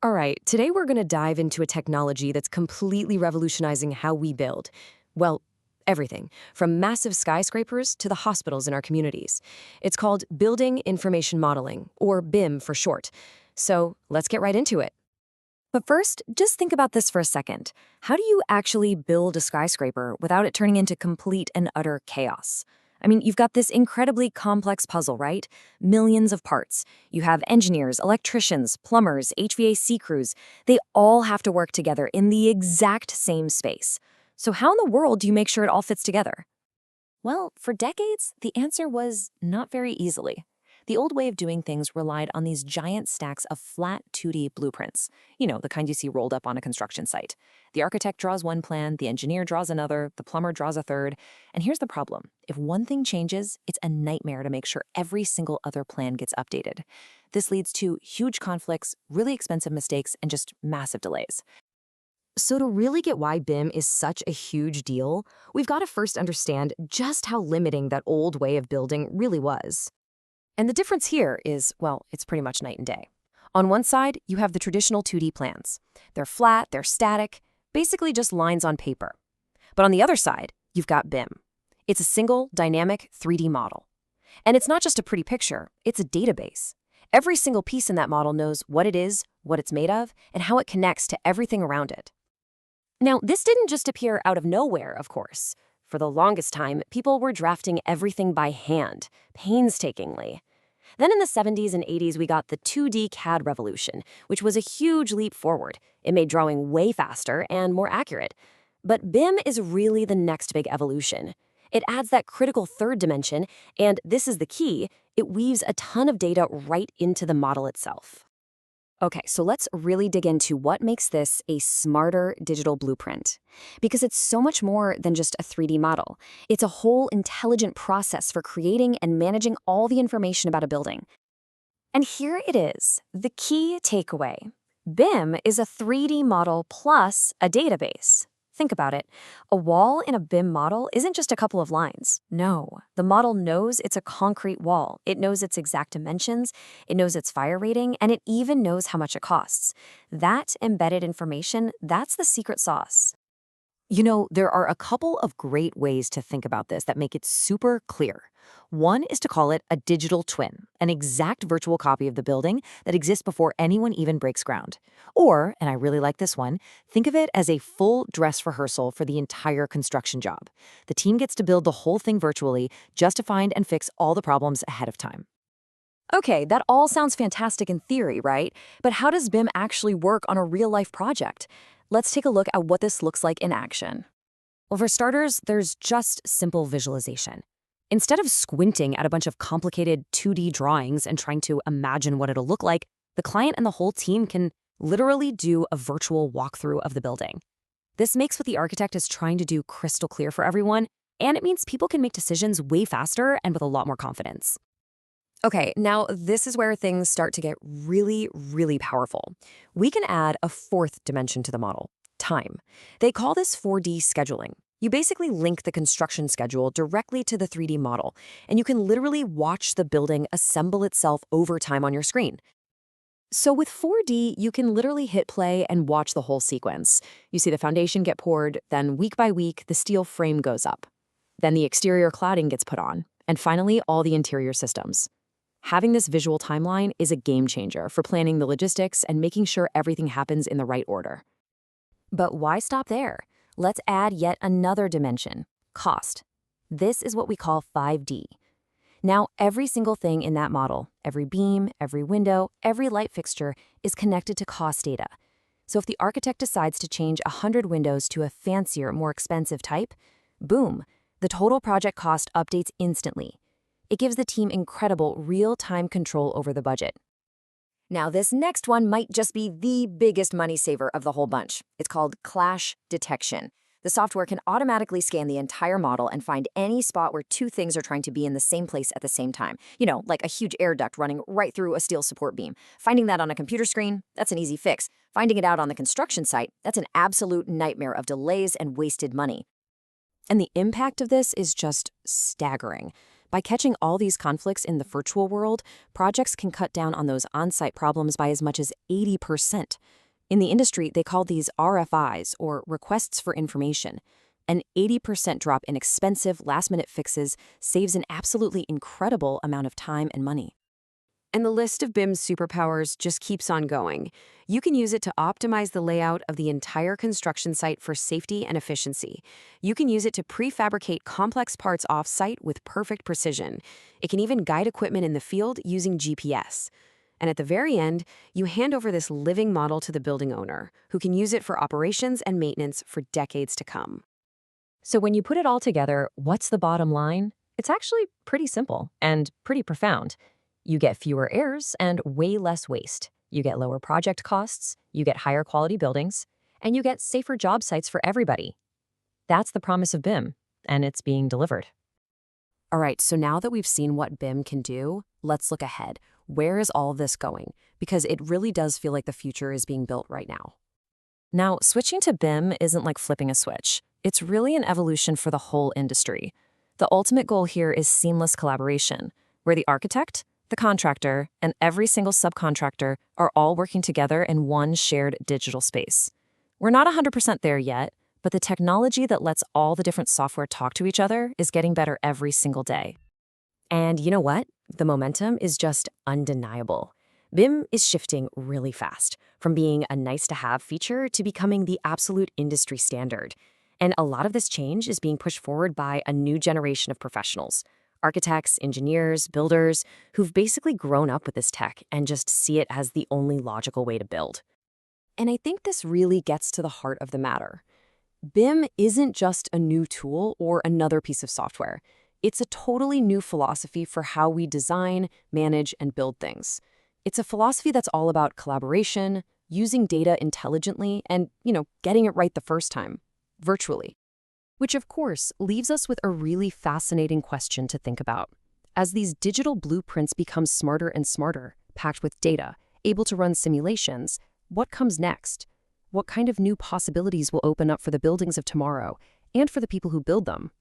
All right, today we're going to dive into a technology that's completely revolutionizing how we build. Well, everything, from massive skyscrapers to the hospitals in our communities. It's called Building Information Modeling, or BIM for short. So let's get right into it. But first, just think about this for a second. How do you actually build a skyscraper without it turning into complete and utter chaos? I mean, you've got this incredibly complex puzzle, right? Millions of parts. You have engineers, electricians, plumbers, HVAC crews. They all have to work together in the exact same space. So how in the world do you make sure it all fits together? Well, for decades, the answer was not very easily. The old way of doing things relied on these giant stacks of flat 2D blueprints. You know, the kind you see rolled up on a construction site. The architect draws one plan, the engineer draws another, the plumber draws a third. And here's the problem. If one thing changes, it's a nightmare to make sure every single other plan gets updated. This leads to huge conflicts, really expensive mistakes, and just massive delays. So to really get why BIM is such a huge deal, we've got to first understand just how limiting that old way of building really was. And the difference here is, well, it's pretty much night and day. On one side, you have the traditional 2D plans. They're flat, they're static, basically just lines on paper. But on the other side, you've got BIM. It's a single, dynamic 3D model. And it's not just a pretty picture, it's a database. Every single piece in that model knows what it is, what it's made of, and how it connects to everything around it. Now, this didn't just appear out of nowhere, of course. For the longest time, people were drafting everything by hand, painstakingly. Then in the 70s and 80s, we got the 2D CAD revolution, which was a huge leap forward. It made drawing way faster and more accurate. But BIM is really the next big evolution. It adds that critical third dimension, and this is the key, it weaves a ton of data right into the model itself. Okay, so let's really dig into what makes this a smarter digital blueprint. Because it's so much more than just a 3D model. It's a whole intelligent process for creating and managing all the information about a building. And here it is, the key takeaway. BIM is a 3D model plus a database. Think about it. A wall in a BIM model isn't just a couple of lines. No, the model knows it's a concrete wall. It knows its exact dimensions, it knows its fire rating, and it even knows how much it costs. That embedded information, that's the secret sauce. You know, there are a couple of great ways to think about this that make it super clear. One is to call it a digital twin, an exact virtual copy of the building that exists before anyone even breaks ground. Or, and I really like this one, think of it as a full dress rehearsal for the entire construction job. The team gets to build the whole thing virtually just to find and fix all the problems ahead of time. Okay, that all sounds fantastic in theory, right? But how does BIM actually work on a real-life project? Let's take a look at what this looks like in action. Well, for starters, there's just simple visualization. Instead of squinting at a bunch of complicated 2D drawings and trying to imagine what it'll look like, the client and the whole team can literally do a virtual walkthrough of the building. This makes what the architect is trying to do crystal clear for everyone, and it means people can make decisions way faster and with a lot more confidence. Okay, now this is where things start to get really, really powerful. We can add a fourth dimension to the model, time. They call this 4D scheduling. You basically link the construction schedule directly to the 3D model, and you can literally watch the building assemble itself over time on your screen. So with 4D, you can literally hit play and watch the whole sequence. You see the foundation get poured, then week by week, the steel frame goes up. Then the exterior cladding gets put on, and finally, all the interior systems. Having this visual timeline is a game changer for planning the logistics and making sure everything happens in the right order. But why stop there? Let's add yet another dimension, cost. This is what we call 5D. Now, every single thing in that model, every beam, every window, every light fixture is connected to cost data. So if the architect decides to change 100 windows to a fancier, more expensive type, boom, the total project cost updates instantly. It gives the team incredible real-time control over the budget. Now, this next one might just be the biggest money saver of the whole bunch. It's called clash detection. The software can automatically scan the entire model and find any spot where two things are trying to be in the same place at the same time. You know, like a huge air duct running right through a steel support beam. Finding that on a computer screen, that's an easy fix. Finding it out on the construction site, that's an absolute nightmare of delays and wasted money. And the impact of this is just staggering. By catching all these conflicts in the virtual world, projects can cut down on those on-site problems by as much as 80%. In the industry, they call these RFIs, or requests for information. An 80% drop in expensive, last-minute fixes saves an absolutely incredible amount of time and money. And the list of BIM's superpowers just keeps on going. You can use it to optimize the layout of the entire construction site for safety and efficiency. You can use it to prefabricate complex parts off-site with perfect precision. It can even guide equipment in the field using GPS. And at the very end, you hand over this living model to the building owner, who can use it for operations and maintenance for decades to come. So when you put it all together, what's the bottom line? It's actually pretty simple and pretty profound. You get fewer errors and way less waste. You get lower project costs, you get higher quality buildings, and you get safer job sites for everybody. That's the promise of BIM, and it's being delivered. All right, so now that we've seen what BIM can do, let's look ahead. Where is all of this going? Because it really does feel like the future is being built right now. Now, switching to BIM isn't like flipping a switch. It's really an evolution for the whole industry. The ultimate goal here is seamless collaboration, where the architect, the contractor, and every single subcontractor are all working together in one shared digital space. We're not 100% there yet, but the technology that lets all the different software talk to each other is getting better every single day. And you know what? The momentum is just undeniable. BIM is shifting really fast, from being a nice-to-have feature to becoming the absolute industry standard. And a lot of this change is being pushed forward by a new generation of professionals. Architects, engineers, builders, who've basically grown up with this tech and just see it as the only logical way to build. And I think this really gets to the heart of the matter. BIM isn't just a new tool or another piece of software. It's a totally new philosophy for how we design, manage, and build things. It's a philosophy that's all about collaboration, using data intelligently, and, getting it right the first time, virtually. Which, of course, leaves us with a really fascinating question to think about. As these digital blueprints become smarter and smarter, packed with data, able to run simulations, what comes next? What kind of new possibilities will open up for the buildings of tomorrow and for the people who build them?